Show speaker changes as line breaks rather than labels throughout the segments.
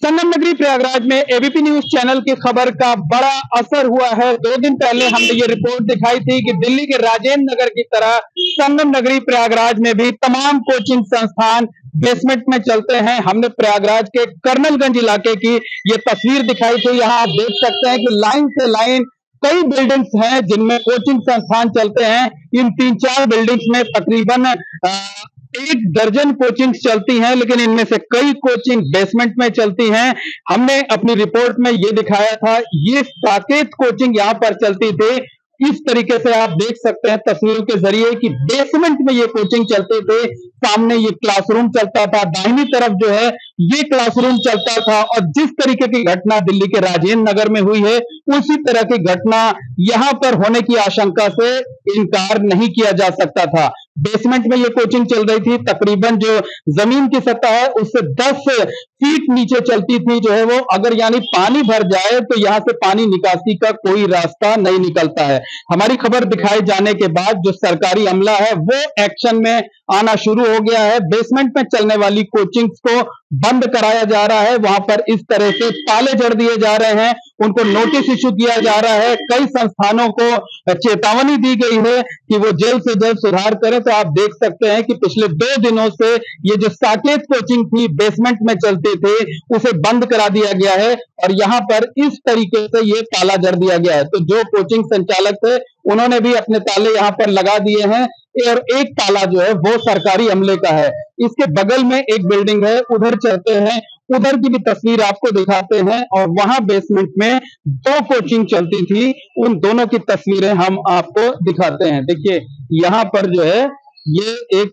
संगम नगरी प्रयागराज में ABP news channel की खबर का बड़ा असर हुआ है। 2 दिन पहले हमने ये रिपोर्ट दिखाई थी कि दिल्ली के राजेंद्र नगर की तरह संगम नगरी प्रयागराज में भी तमाम कोचिंग संस्थान बेसमेंट में चलते हैं। हमने प्रयागराज के कर्नलगंज इलाके की ये तस्वीर दिखाई थी। यहाँ आप देख सकते हैं कि लाइन से लाइन कई बिल्डिंग्स हैं जिनमें कोचिंग संस्थान चलते हैं। इन 3-4 बिल्डिंग्स में तकरीबन 1 दर्जन कोचिंग चलती हैं, लेकिन इनमें से कई कोचिंग बेसमेंट में चलती हैं। हमने अपनी रिपोर्ट में ये दिखाया था, ये साकेत कोचिंग यहाँ पर चलती थी। इस तरीके से आप देख सकते हैं तस्वीरों के जरिए कि बेसमेंट में ये कोचिंग चलते थे। सामने ये क्लासरूम चलता था, दाहिनी तरफ जो है ये क्लासरूम चलता था। और जिस तरीके की घटना दिल्ली के राजेंद्र नगर में हुई है, उसी तरह की घटना यहां पर होने की आशंका से इनकार नहीं किया जा सकता था। बेसमेंट में ये कोचिंग चल रही थी, तकरीबन जो जमीन की सतह है उससे 10 फीट नीचे चलती थी जो है वो। अगर यानी पानी भर जाए तो यहां से पानी निकासी का कोई रास्ता नहीं निकलता है। हमारी खबर दिखाए जाने के बाद जो सरकारी अमला है वो एक्शन में आना शुरू हो गया है। बेसमेंट में चलने वाली कोचिंग्स को बंद कराया जा रहा है। वहां पर इस तरह से ताले जड़ दिए जा रहे हैं, उनको नोटिस इशू किया जा रहा है। कई संस्थानों को चेतावनी दी गई है कि वो जल्द से जल्द सुधार करें। तो आप देख सकते हैं कि पिछले 2 दिनों से ये जो साकेत कोचिंग थी बेसमेंट में चलती थी, उसे बंद करा दिया गया है और यहां पर इस तरीके से ये ताला जड़ दिया गया है। तो जो कोचिंग संचालक थे उन्होंने भी अपने ताले यहां पर लगा दिए हैं और एक ताला जो है वो सरकारी अमले का है। इसके बगल में एक बिल्डिंग है, उधर चलते हैं, उधर की भी तस्वीर आपको दिखाते हैं। और वहां बेसमेंट में 2 कोचिंग चलती थी, उन दोनों की तस्वीरें हम आपको दिखाते हैं। देखिए यहां पर जो है ये एक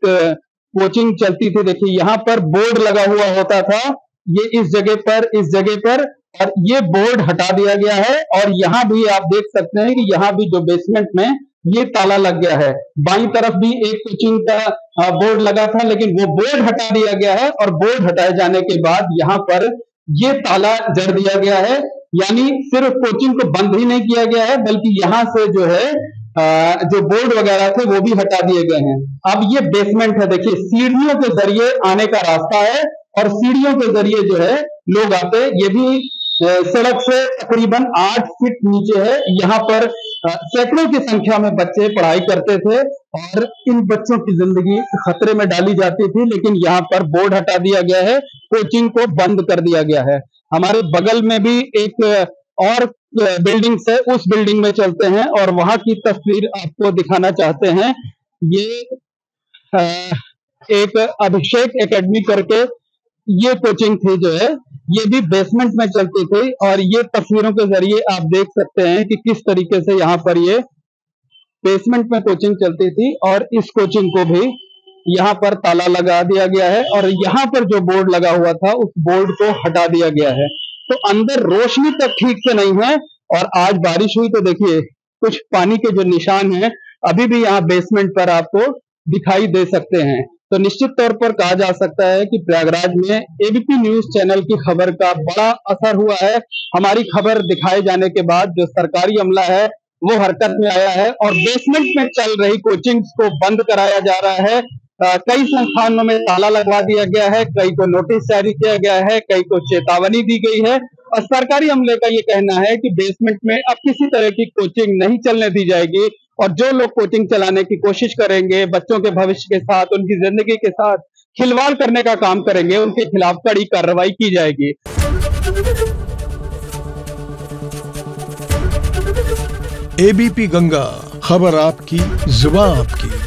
कोचिंग चलती थी। देखिए यहां पर बोर्ड लगा हुआ होता था, ये इस जगह पर और ये बोर्ड हटा दिया गया है। और यहां भी आप देख सकते हैं कि यहां भी जो बेसमेंट में ये ताला लग गया है। बाईं तरफ भी एक कोचिंग का बोर्ड लगा था, लेकिन वो बोर्ड हटा दिया गया है। और बोर्ड हटाए जाने के बाद यहाँ पर ये ताला जड़ दिया गया है। यानी सिर्फ कोचिंग को बंद ही नहीं किया गया है, बल्कि यहाँ से जो है जो बोर्ड वगैरह थे वो भी हटा दिए गए हैं। अब ये बेसमेंट है, देखिए सीढ़ियों के जरिए आने का रास्ता है और सीढ़ियों के जरिए जो है लोग आते। ये भी सड़क से तकरीबन 8 फीट नीचे है। यहाँ पर सैकड़ों की संख्या में बच्चे पढ़ाई करते थे और इन बच्चों की जिंदगी खतरे में डाली जाती थी, लेकिन यहाँ पर बोर्ड हटा दिया गया है, कोचिंग को बंद कर दिया गया है। हमारे बगल में भी एक और बिल्डिंग है, उस बिल्डिंग में चलते हैं और वहां की तस्वीर आपको दिखाना चाहते हैं। ये एक अभिषेक एकेडमी करके ये कोचिंग थी जो है, ये भी बेसमेंट में चलती थी। और ये तस्वीरों के जरिए आप देख सकते हैं कि किस तरीके से यहाँ पर ये बेसमेंट में कोचिंग चलती थी और इस कोचिंग को भी यहाँ पर ताला लगा दिया गया है और यहाँ पर जो बोर्ड लगा हुआ था उस बोर्ड को हटा दिया गया है। तो अंदर रोशनी तक ठीक से नहीं है। और आज बारिश हुई तो देखिए कुछ पानी के जो निशान हैं अभी भी यहाँ बेसमेंट पर आपको दिखाई दे सकते हैं। तो निश्चित तौर पर कहा जा सकता है कि प्रयागराज में एबीपी न्यूज चैनल की खबर का बड़ा असर हुआ है। हमारी खबर दिखाए जाने के बाद जो सरकारी अमला है वो हरकत में आया है और बेसमेंट में चल रही कोचिंग्स को बंद कराया जा रहा है। कई संस्थानों में ताला लगवा दिया गया है, कई को नोटिस जारी किया गया है, कई को चेतावनी दी गई है। और सरकारी अमले का ये कहना है कि बेसमेंट में अब किसी तरह की कोचिंग नहीं चलने दी जाएगी और जो लोग कोचिंग चलाने की कोशिश करेंगे, बच्चों के भविष्य के साथ, उनकी जिंदगी के साथ खिलवाड़ करने का काम करेंगे, उनके खिलाफ कड़ी कार्रवाई की जाएगी।
एबीपी गंगा, खबर आपकी, जुबान आपकी।